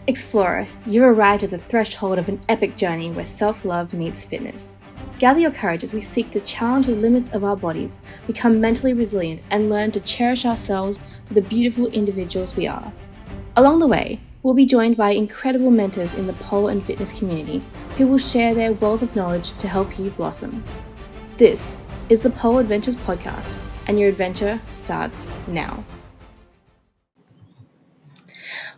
Explorer, you've arrived at the threshold of an epic journey where self-love meets fitness. Gather your courage as we seek to challenge the limits of our bodies, become mentally resilient, and learn to cherish ourselves for the beautiful individuals we are. Along the way, we'll be joined by incredible mentors in the pole and fitness community who will share their wealth of knowledge to help you blossom. This is the Pole Adventures podcast, and your adventure starts now.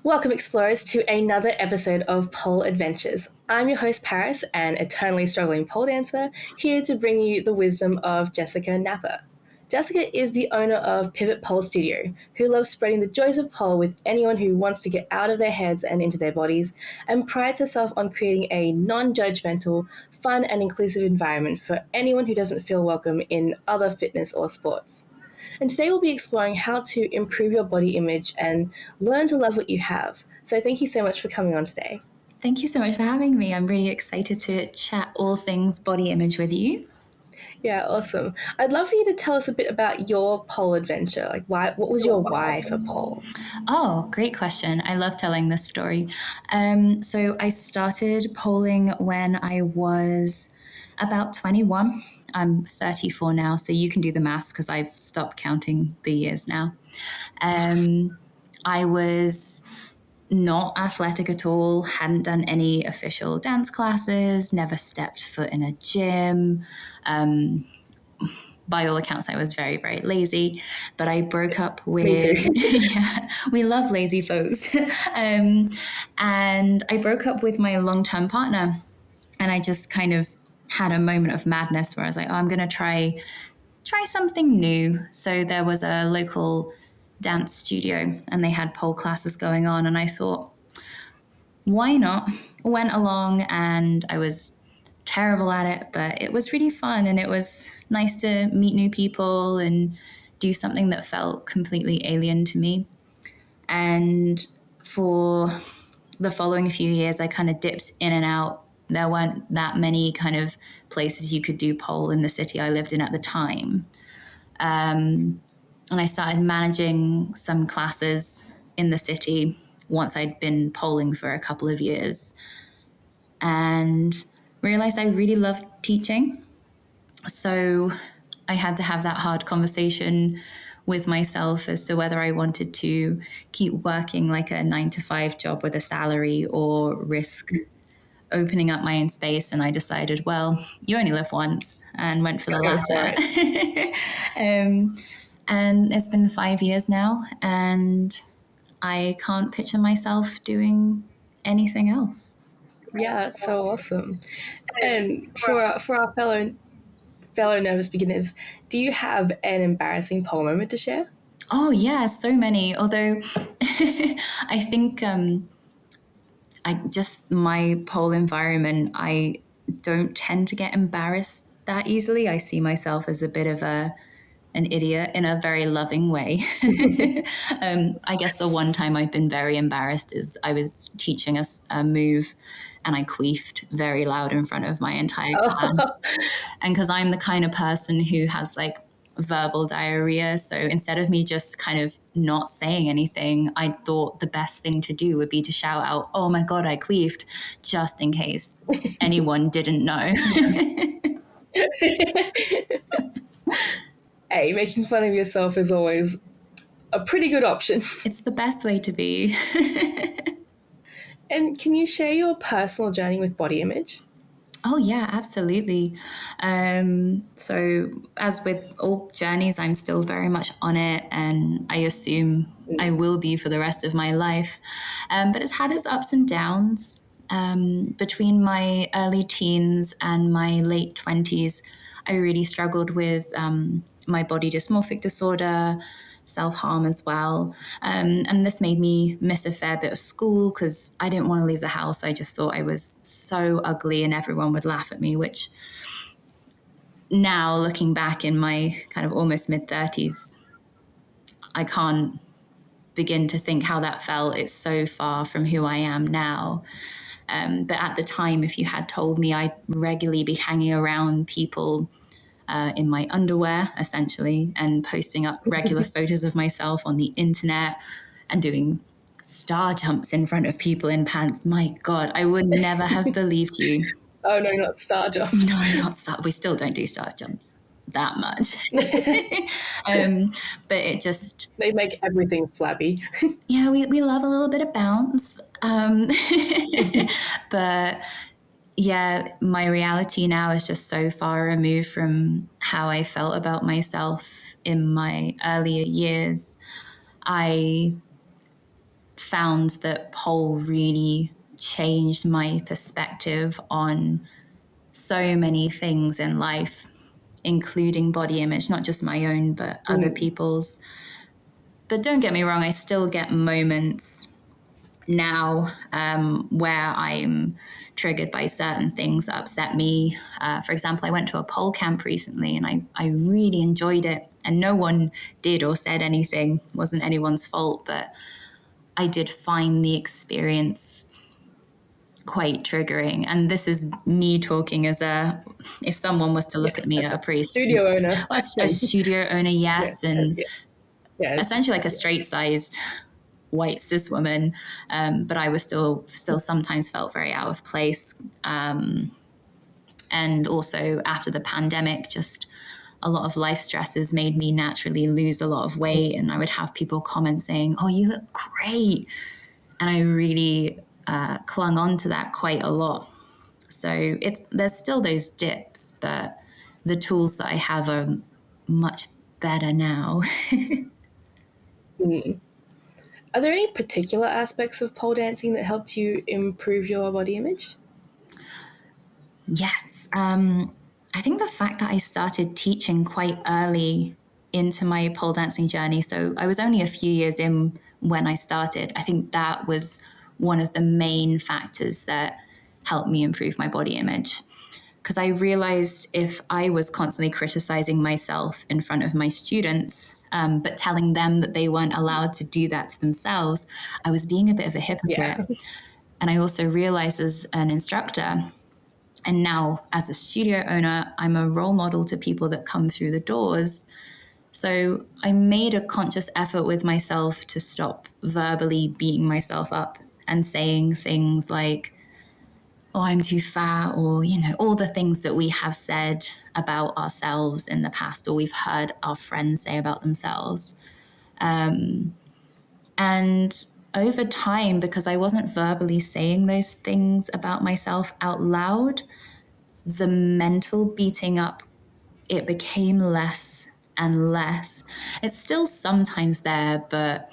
Welcome, explorers, to another episode of Pole Adventures. I'm your host, Paris, an eternally struggling pole dancer, here to bring you the wisdom of Jessica Knapper. Jessica is the owner of Pivot Pole Studio, who loves spreading the joys of pole with anyone who wants to get out of their heads and into their bodies, and prides herself on creating a non-judgemental, fun and inclusive environment for anyone who doesn't feel welcome in other fitness or sports. And today we'll be exploring how to improve your body image and learn to love what you have. So thank you so much for coming on today. Thank you so much for having me. I'm really excited to chat all things body image with you. Yeah, awesome. I'd love for you to tell us a bit about your pole adventure. What was your why for pole? Oh, great question. I love telling this story. So I started poling when I was about 21. I'm 34 now, so you can do the maths because I've stopped counting the years now. I was not athletic at all, hadn't done any official dance classes, never stepped foot in a gym. By all accounts, I was very, very lazy, but I broke up with, yeah, we love lazy folks. And I broke up with my long-term partner, and I just kind of had a moment of madness where I was like, oh, I'm going to try something new. So there was a local dance studio and they had pole classes going on. And I thought, why not? Went along, and I was terrible at it, but it was really fun. And it was nice to meet new people and do something that felt completely alien to me. And for the following few years, I kind of dipped in and out. There weren't that many kind of places you could do pole in the city I lived in at the time. And I started managing some classes in the city once I'd been polling for a couple of years, and realized I really loved teaching. So I had to have that hard conversation with myself as to whether I wanted to keep working like a 9-to-5 job with a salary or risk opening up my own space. And I decided, well, you only live once, and went for the latter. And it's been 5 years now, and I can't picture myself doing anything else. Yeah, that's so awesome. And for our fellow nervous beginners, do you have an embarrassing pole moment to share? Oh yeah, so many. Although I think my pole environment, I don't tend to get embarrassed that easily. I see myself as a bit of an idiot in a very loving way. I guess the one time I've been very embarrassed is I was teaching a move and I queefed very loud in front of my entire class. And because I'm the kind of person who has like verbal diarrhea, so instead of me just kind of not saying anything, I thought the best thing to do would be to shout out, oh my God, I queefed, just in case anyone didn't know. Hey, making fun of yourself is always a pretty good option. It's the best way to be. And can you share your personal journey with body image? Oh, yeah, absolutely. So as with all journeys, I'm still very much on it, and I assume I will be for the rest of my life. But it's had its ups and downs. Between my early teens and my late 20s, I really struggled with my body dysmorphic disorder, self-harm as well. And this made me miss a fair bit of school because I didn't want to leave the house. I just thought I was so ugly and everyone would laugh at me, which now looking back in my kind of almost mid-30s, I can't begin to think how that felt. It's so far from who I am now. But at the time, if you had told me I'd regularly be hanging around people in my underwear, essentially, and posting up regular photos of myself on the internet and doing star jumps in front of people in pants. My God, I would never have believed you. Oh no, not star jumps. No, not star. We still don't do star jumps that much. But it just... They make everything flabby. Yeah, we love a little bit of bounce. But yeah, my reality now is just so far removed from how I felt about myself in my earlier years. I found that pole really changed my perspective on so many things in life, including body image, not just my own, but other people's. But don't get me wrong, I still get moments now where I'm triggered by certain things that upset me. For example, I went to a pole camp recently and I really enjoyed it. And no one did or said anything. It wasn't anyone's fault, but I did find the experience quite triggering. And this is me talking as if someone was to look at me as a priest. Studio owner. Well, a studio owner, yes. And essentially like a straight-sized white cis woman, but I was still sometimes felt very out of place. And also after the pandemic, just a lot of life stresses made me naturally lose a lot of weight. And I would have people comment saying, "Oh, you look great." And I really clung on to that quite a lot. So there's still those dips, but the tools that I have are much better now. Are there any particular aspects of pole dancing that helped you improve your body image? Yes. I think the fact that I started teaching quite early into my pole dancing journey, so I was only a few years in when I started, I think that was one of the main factors that helped me improve my body image. Because I realized if I was constantly criticizing myself in front of my students, but telling them that they weren't allowed to do that to themselves, I was being a bit of a hypocrite. Yeah. And I also realized as an instructor, and now as a studio owner, I'm a role model to people that come through the doors. So I made a conscious effort with myself to stop verbally beating myself up and saying things like, "Oh, I'm too fat," or, all the things that we have said about ourselves in the past, or we've heard our friends say about themselves. And over time, because I wasn't verbally saying those things about myself out loud, the mental beating up, it became less and less. It's still sometimes there, but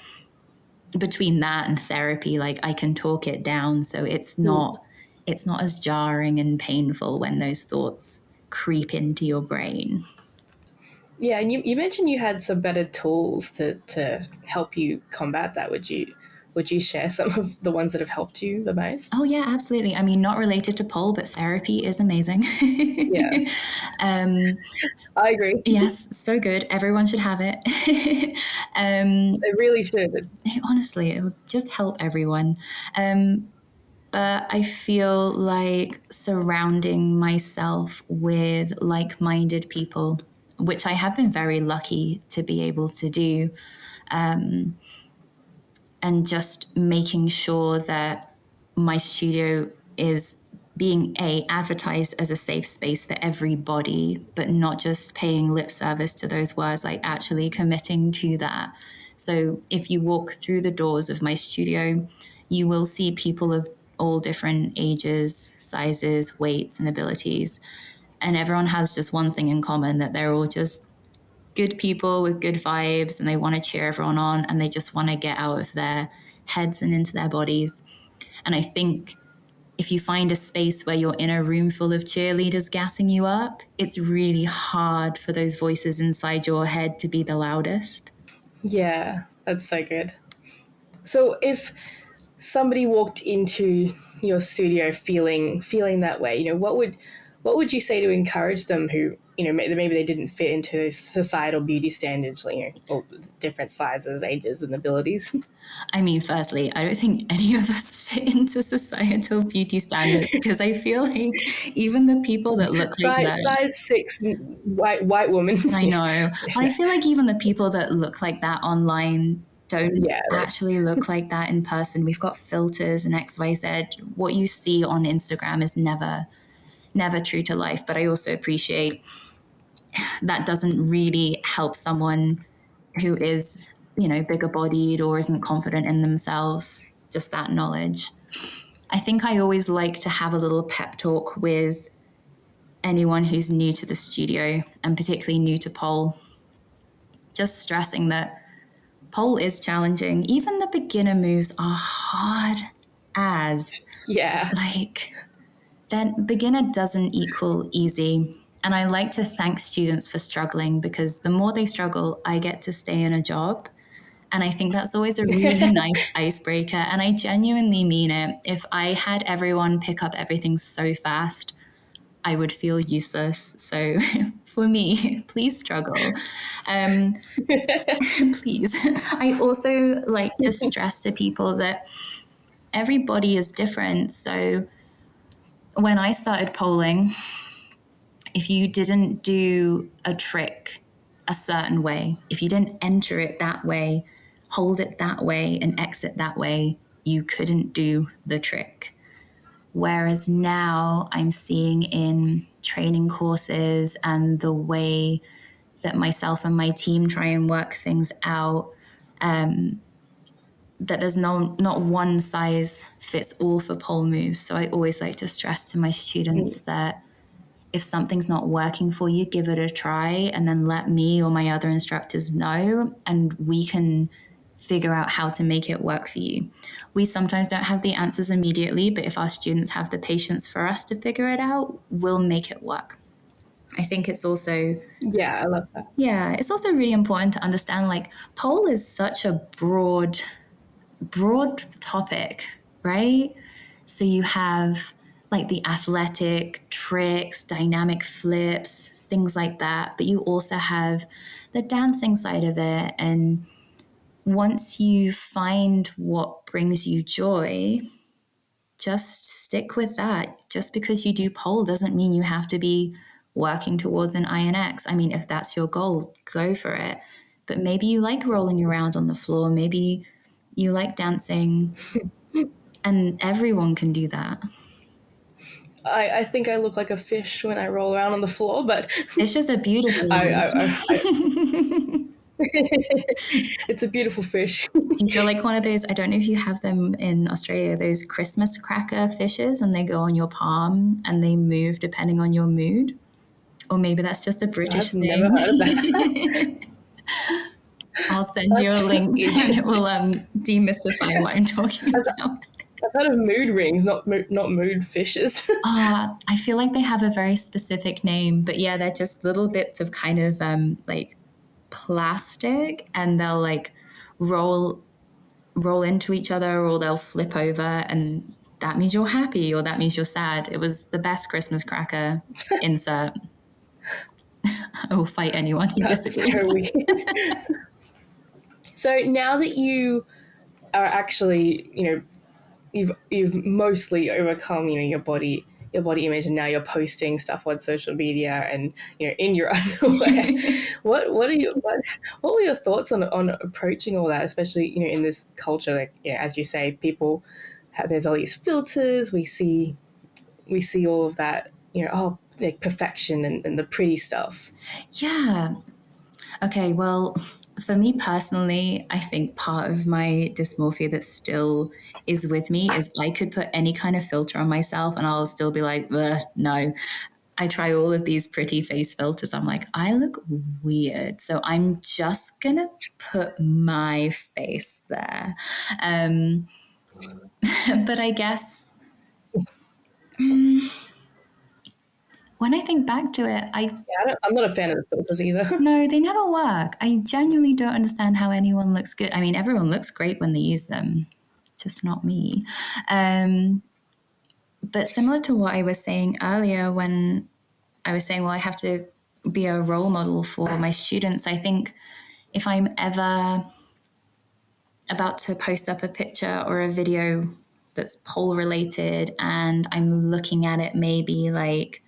between that and therapy, like I can talk it down. So it's not as jarring and painful when those thoughts creep into your brain. Yeah, and you mentioned you had some better tools to help you combat that. Would you share some of the ones that have helped you the most? Oh, yeah, absolutely. I mean, not related to pole, but therapy is amazing. Yeah. I agree. Yes, so good. Everyone should have it. They really should. Honestly, it would just help everyone. But I feel like surrounding myself with like-minded people, which I have been very lucky to be able to do, and just making sure that my studio is being advertised as a safe space for everybody, but not just paying lip service to those words, like actually committing to that. So if you walk through the doors of my studio, you will see people of all different ages, sizes, weights, and abilities. And everyone has just one thing in common, that they're all just good people with good vibes, and they want to cheer everyone on, and they just want to get out of their heads and into their bodies. And I think if you find a space where you're in a room full of cheerleaders gassing you up, it's really hard for those voices inside your head to be the loudest. Yeah, that's so good. So if somebody walked into your studio feeling that way, what would you say to encourage them who, maybe they didn't fit into societal beauty standards, or different sizes, ages, and abilities? I mean, firstly, I don't think any of us fit into societal beauty standards, because I feel like even the people that look like that... Size 6 white woman. I know. But I feel like even the people that look like that online, don't actually look like that in person. We've got filters and XYZ. What you see on Instagram is never true to life. But I also appreciate that doesn't really help someone who is, bigger bodied or isn't confident in themselves, just that knowledge. I think I always like to have a little pep talk with anyone who's new to the studio, and particularly new to pole, just stressing that pole is challenging. Even the beginner moves are hard as. Yeah. Then beginner doesn't equal easy. And I like to thank students for struggling, because the more they struggle, I get to stay in a job. And I think that's always a really nice icebreaker. And I genuinely mean it. If I had everyone pick up everything so fast, I would feel useless. So for me, please struggle. Please. I also like to stress to people that everybody is different. So when I started polling, if you didn't do a trick a certain way, if you didn't enter it that way, hold it that way, and exit that way, you couldn't do the trick. Whereas now I'm seeing in training courses and the way that myself and my team try and work things out, that there's not one size fits all for pole moves. So I always like to stress to my students that if something's not working for you, give it a try, and then let me or my other instructors know, and we can figure out how to make it work for you. We sometimes don't have the answers immediately, but if our students have the patience for us to figure it out, we'll make it work. I think it's also... Yeah, I love that. Yeah, it's also really important to understand, like, pole is such a broad topic, right? So you have like the athletic tricks, dynamic flips, things like that. But you also have the dancing side of it. And once you find what brings you joy, just stick with that. Just because you do pole doesn't mean you have to be working towards an INX. I mean, if that's your goal, go for it. But maybe you like rolling around on the floor. Maybe you like dancing. And everyone can do that. I think I look like a fish when I roll around on the floor, but Fishes are beautiful. It's a beautiful fish. Do you feel like one of those, I don't know if you have them in Australia, those Christmas cracker fishes, and they go on your palm and they move depending on your mood? Or maybe that's just a British thing. I've never heard of that. I'll send you a link and it will demystify what I'm talking about. I've heard of mood rings, not mood fishes. I feel like they have a very specific name, but yeah, they're just little bits of kind of like plastic, and they'll like roll into each other, or they'll flip over, and that means you're happy or that means you're sad. It was the best Christmas cracker insert. I will fight anyone who disagrees. So weird. So now that you are actually, you've mostly overcome, your body image, and now you're posting stuff on social media and in your underwear. what were your thoughts on approaching all that, especially in this culture, like as you say, people there's all these filters, we see all of that, like perfection and the pretty stuff. Yeah. Okay, well, for me personally, I think part of my dysmorphia that still is with me is I could put any kind of filter on myself and I'll still be like, no. I try all of these pretty face filters. I'm like, I look weird. So I'm just going to put my face there. But I guess... when I think back to it, I'm not a fan of the filters either. No, they never work. I genuinely don't understand how anyone looks good. I mean, everyone looks great when they use them, just not me. But similar to what I was saying earlier, when I was saying, well, I have to be a role model for my students, I think if I'm ever about to post up a picture or a video that's pole related and I'm looking at it maybe like,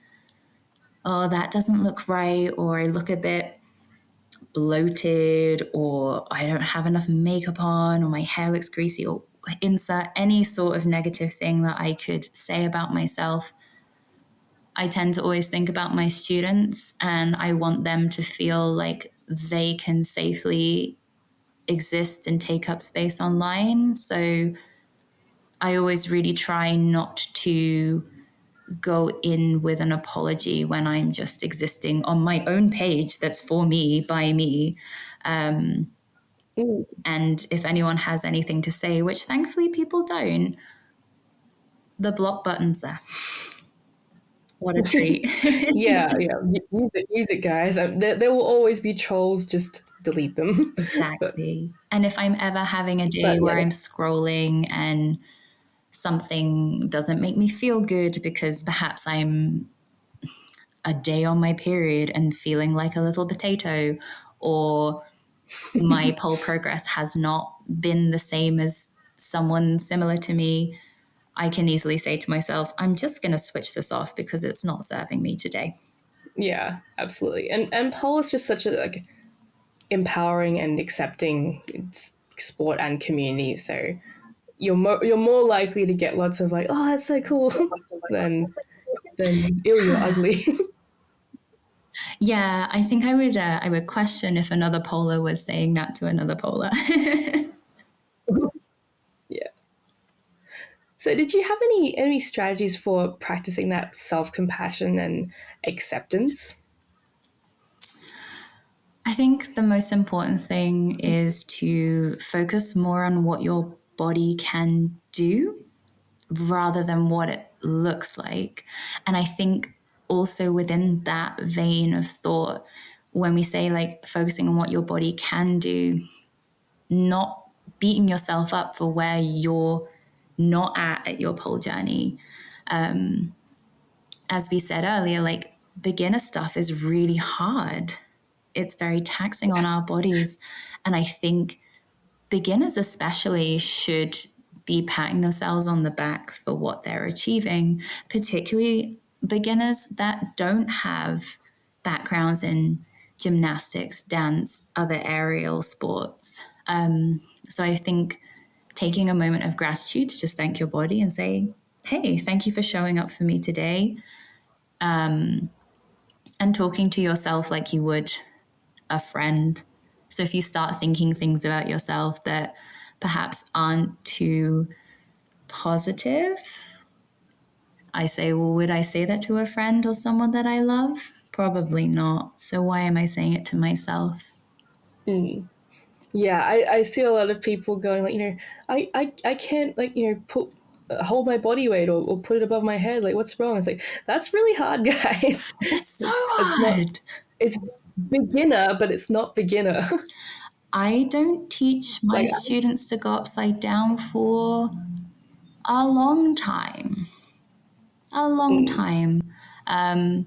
oh, that doesn't look right, or I look a bit bloated, or I don't have enough makeup on, or my hair looks greasy, or insert any sort of negative thing that I could say about myself, I tend to always think about my students, and I want them to feel like they can safely exist and take up space online. So I always really try not to go in with an apology when I'm just existing on my own page that's for me, by me. And if anyone has anything to say, which thankfully people don't, the block button's there. What a treat. Yeah. Use it, guys. There will always be trolls. Just delete them. Exactly. And if I'm ever having a day But where yeah, I'm scrolling and something doesn't make me feel good because perhaps I'm a day on my period and feeling like a little potato, or my pole progress has not been the same as someone similar to me, I can easily say to myself, I'm just going to switch this off because it's not serving me today. yeah, absolutely. And pole is just such a like empowering and accepting sport and community. So you're more likely to get lots of like, oh, that's so cool, than ew, you're ugly. Yeah, I think I would question if another polar was saying that to another polar. Yeah. So did you have any strategies for practicing that self compassion and acceptance? I think the most important thing is to focus more on what your body can do rather than what it looks like. And I think also within that vein of thought, when we say like focusing on what your body can do, not beating yourself up for where you're not at your pole journey. As we said earlier, like beginner stuff is really hard. It's very taxing on our bodies. And I think beginners especially should be patting themselves on the back for what they're achieving, particularly beginners that don't have backgrounds in gymnastics, dance, other aerial sports. So I think taking a moment of gratitude to just thank your body and say, hey, thank you for showing up for me today. And talking to yourself like you would a friend. So if you start thinking things about yourself that perhaps aren't too positive, I say, well, would I say that to a friend or someone that I love? Probably not. So why am I saying it to myself? Yeah, I see a lot of people going like, I can't like, put hold my body weight or put it above my head. Like, what's wrong? It's like, that's really hard, guys. It's so It's not, hard. it's beginner, but it's not beginner. I don't teach my Like, students to go upside down for a long time. A long time. And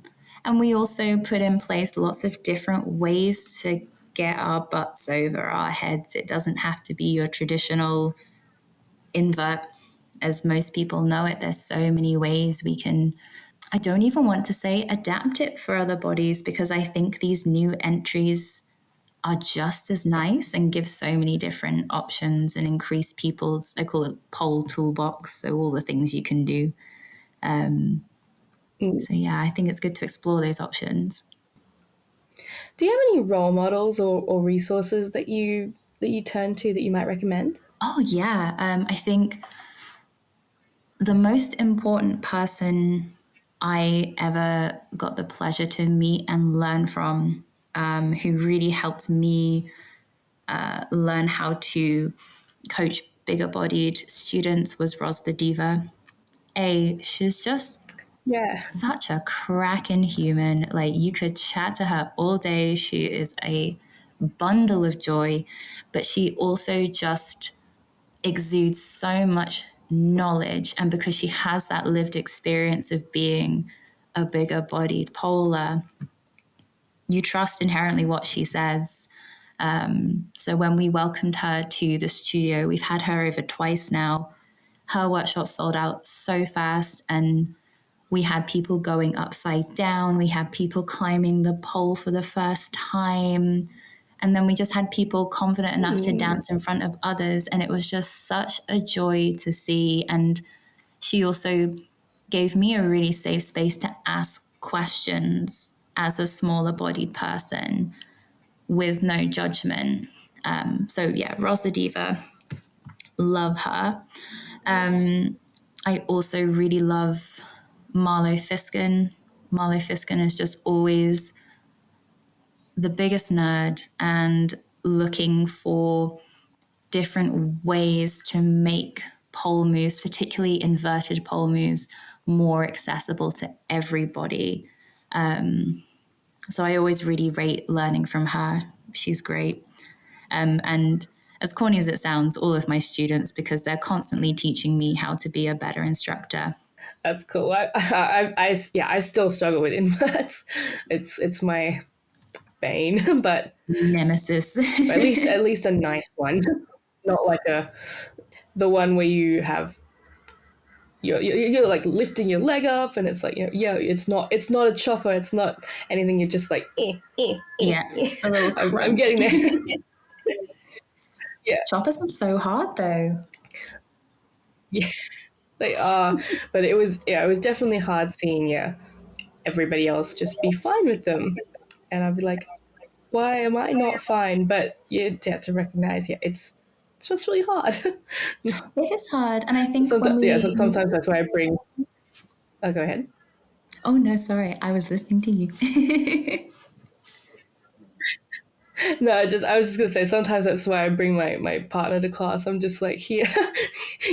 we also put in place lots of different ways to get our butts over our heads. It doesn't have to be your traditional invert, as most people know it. There's so many ways we can, I don't even want to say adapt it for other bodies, because I think these new entries are just as nice and give so many different options and increase people's, I call it pole toolbox. So all the things you can do. So yeah, I think it's good to explore those options. do you have any role models or resources that you turn to that you might recommend? Oh yeah, I think the most important person I ever got the pleasure to meet and learn from, who really helped me learn how to coach bigger bodied students, was Ros the Diva. She's just Yeah. such a cracking human. Like, you could chat to her all day. She is a bundle of joy, but she also just exudes so much knowledge. And because she has that lived experience of being a bigger bodied polar, you trust inherently what she says. So when we welcomed her to the studio, we've had her over twice now. Her workshop sold out so fast, and we had people going upside down. We had people climbing the pole for the first time. And then we just had people confident enough to dance in front of others. And it was just such a joy to see. And she also gave me a really safe space to ask questions as a smaller bodied person with no judgment. So yeah, Rosa Diva, love her. I also really love Marlo Fiskin. Marlo Fiskin is just always the biggest nerd and looking for different ways to make pole moves, particularly inverted pole moves, more accessible to everybody. So I always really rate learning from her. She's great. And as corny as it sounds, all of my students, because they're constantly teaching me how to be a better instructor. That's cool. I still struggle with inverts. It's my bane, but Nemesis. at least a nice one, not like the one where you have you're like lifting your leg up, and it's like, yeah, it's not a chopper, it's not anything. You're just like, Yeah, just a little I'm crunch. getting there. Yeah, Choppers are so hard though. yeah, they are. But it was definitely hard seeing everybody else just be fine with them, and I'd be like, why am I not fine? But you have to recognize, it's just really hard. It is hard. And I think when Sometimes, yeah, so we, sometimes that's why I bring. Oh, go ahead. oh no, sorry, I was listening to you. No, I was just gonna say sometimes that's why I bring my partner to class. I'm just like, here,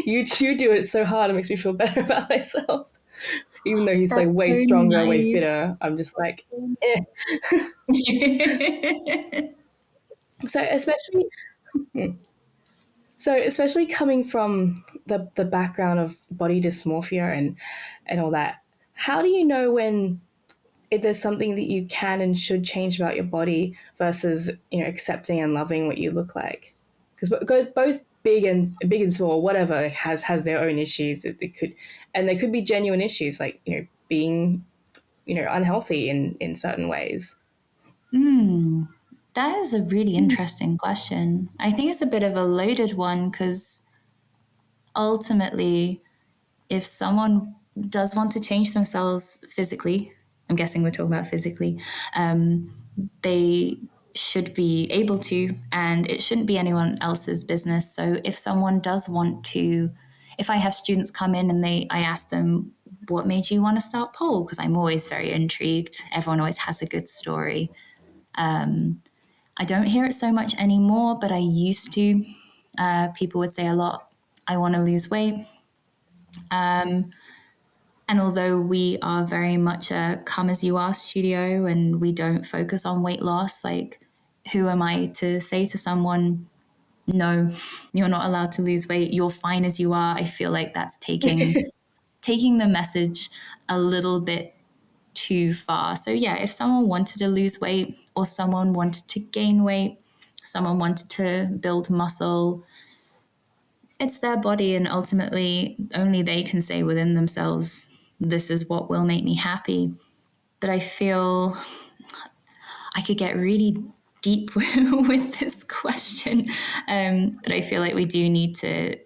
you do it so hard. It makes me feel better about myself. Even though he's like That's way so stronger, way nice. fitter, I'm just like, eh. So especially especially coming from the background of body dysmorphia and all that, how do you know when if there's something that you can and should change about your body versus accepting and loving what you look like? Because both big and small, whatever, has their own issues. It could, and there could be genuine issues like being unhealthy in certain ways. That is a really interesting question. I think it's a bit of a loaded one because ultimately, if someone does want to change themselves physically, I'm guessing we're talking about physically, they should be able to, and it shouldn't be anyone else's business. So if someone does want to, if I have students come in and I ask them, what made you want to start pole? Because I'm always very intrigued. Everyone always has a good story. I don't hear it so much anymore, but I used to. People would say a lot, I want to lose weight. And although we are very much a come as you are studio and we don't focus on weight loss, like who am I to say to someone, no, you're not allowed to lose weight, you're fine as you are? I feel like that's taking the message a little bit too far. So yeah, if someone wanted to lose weight or someone wanted to gain weight, someone wanted to build muscle, it's their body, and ultimately only they can say within themselves, this is what will make me happy. But I feel I could get really deep with this question. But I feel like we do need to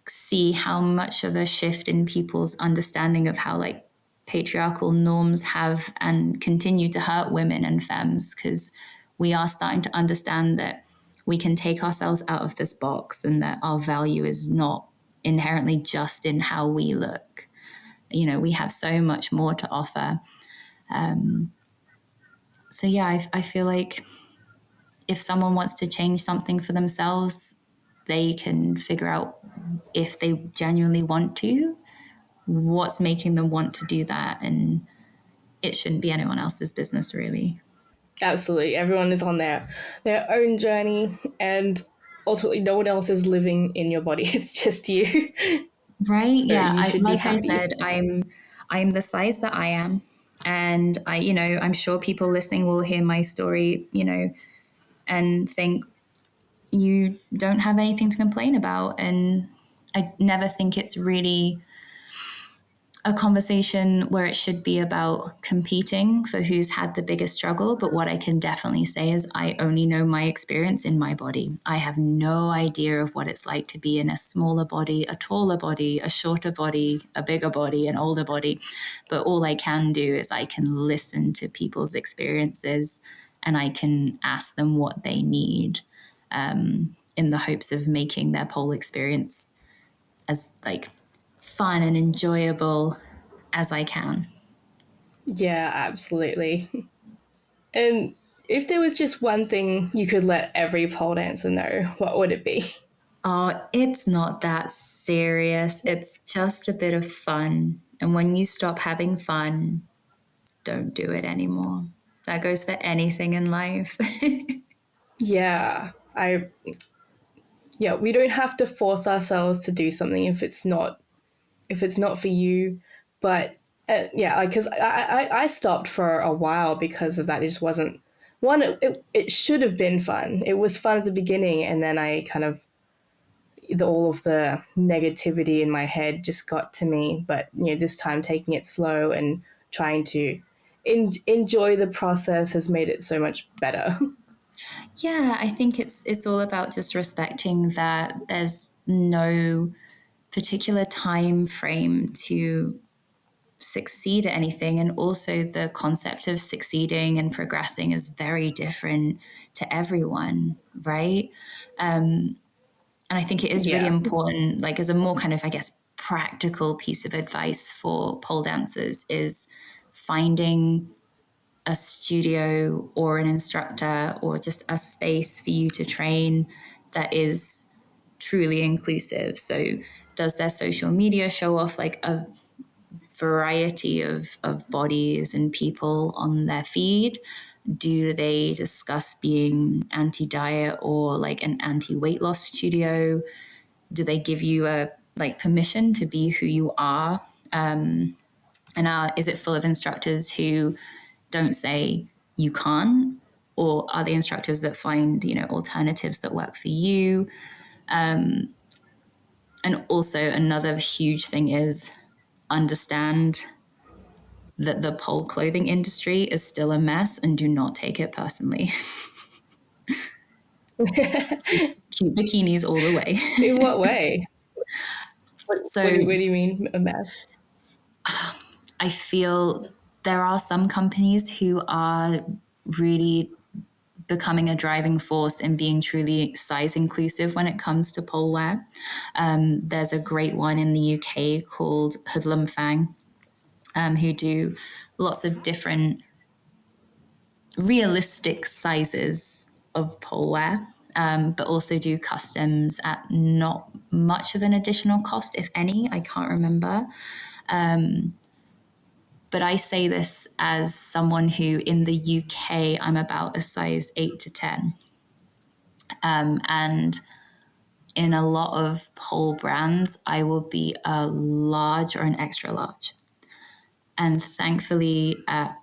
see how much of a shift in people's understanding of how like patriarchal norms have and continue to hurt women and femmes, because we are starting to understand that we can take ourselves out of this box and that our value is not inherently just in how we look. We have so much more to offer. So yeah, I feel like if someone wants to change something for themselves, they can figure out if they genuinely want to, what's making them want to do that, and it shouldn't be anyone else's business really. Absolutely, everyone is on their own journey, and ultimately, no one else is living in your body. It's just you. Right? So Yeah. you should be Like I happy. said, I'm the size that I am, and I'm sure people listening will hear my story, and think you don't have anything to complain about. And I never think it's really a conversation where it should be about competing for who's had the biggest struggle. But what I can definitely say is I only know my experience in my body. I have no idea of what it's like to be in a smaller body, a taller body, a shorter body, a bigger body, an older body. But all I can do is I can listen to people's experiences and I can ask them what they need, in the hopes of making their pole experience as like fun and enjoyable as I can. Yeah, absolutely. And if there was just one thing you could let every pole dancer know, what would it be? Oh, it's not that serious. It's just a bit of fun. And when you stop having fun, don't do it anymore. That goes for anything in life. Yeah, we don't have to force ourselves to do something if it's not for you. But yeah, because I stopped for a while because of that. It just wasn't one. It should have been fun. It was fun at the beginning, and then I kind of all of the negativity in my head just got to me. But this time taking it slow and trying to enjoy the process has made it so much better. Yeah, I think it's all about just respecting that there's no particular time frame to succeed at anything, and also the concept of succeeding and progressing is very different to everyone, right? And I think it is really Yeah. important, like as a more kind of, I guess, practical piece of advice for pole dancers is finding a studio or an instructor or just a space for you to train that is truly inclusive. So does their social media show off like a variety of bodies and people on their feed? Do they discuss being anti-diet or like an anti-weight loss studio? Do they give you a like permission to be who you are? Is it full of instructors who don't say you can't, or are the instructors that find alternatives that work for you? And also another huge thing is understand that the pole clothing industry is still a mess and do not take it personally. Cute bikinis all the way. In what way? So What do you mean a mess? I feel there are some companies who are really becoming a driving force in being truly size inclusive when it comes to pole wear. There's a great one in the UK called Hoodlum Fang, who do lots of different realistic sizes of pole wear, but also do customs at not much of an additional cost, if any. I can't remember. But I say this as someone who in the UK, I'm about a size 8 to 10. And in a lot of pole brands, I will be a large or an extra large. And thankfully, at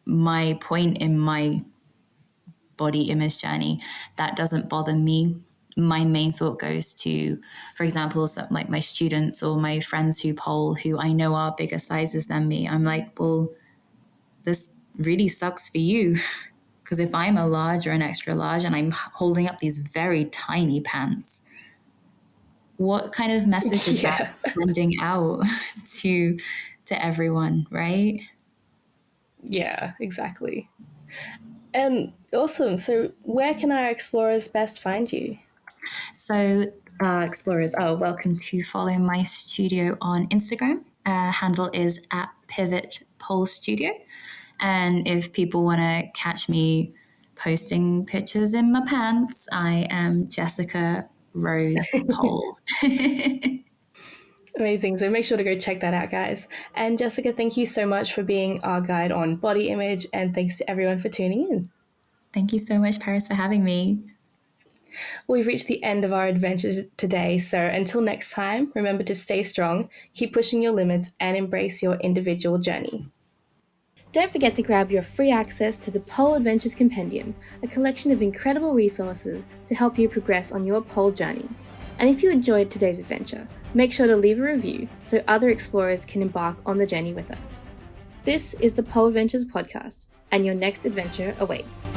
my point in my body image journey, that doesn't bother me. My main thought goes to, for example, some, like my students or my friends who pole who I know are bigger sizes than me. I'm like, well, this really sucks for you. Because if I'm a large or an extra large and I'm holding up these very tiny pants, what kind of message is that Yeah. sending out to everyone, right? Yeah, exactly. And awesome. So, where can our explorers best find you? So, explorers are welcome to follow my studio on Instagram. Handle is at Pivot Pole Studio. And if people want to catch me posting pictures in my pants, I am Jessica Rose Pole. Amazing. So, make sure to go check that out, guys. And Jessica, thank you so much for being our guide on body image. And thanks to everyone for tuning in. Thank you so much, Paris, for having me. We've reached the end of our adventure today. So, until next time, remember to stay strong, keep pushing your limits, and embrace your individual journey. Don't forget to grab your free access to the Pole Adventures Compendium, a collection of incredible resources to help you progress on your pole journey. And if you enjoyed today's adventure, Make sure to leave a review so other explorers can embark on the journey with us. This is the Pole Adventures podcast, and your next adventure awaits.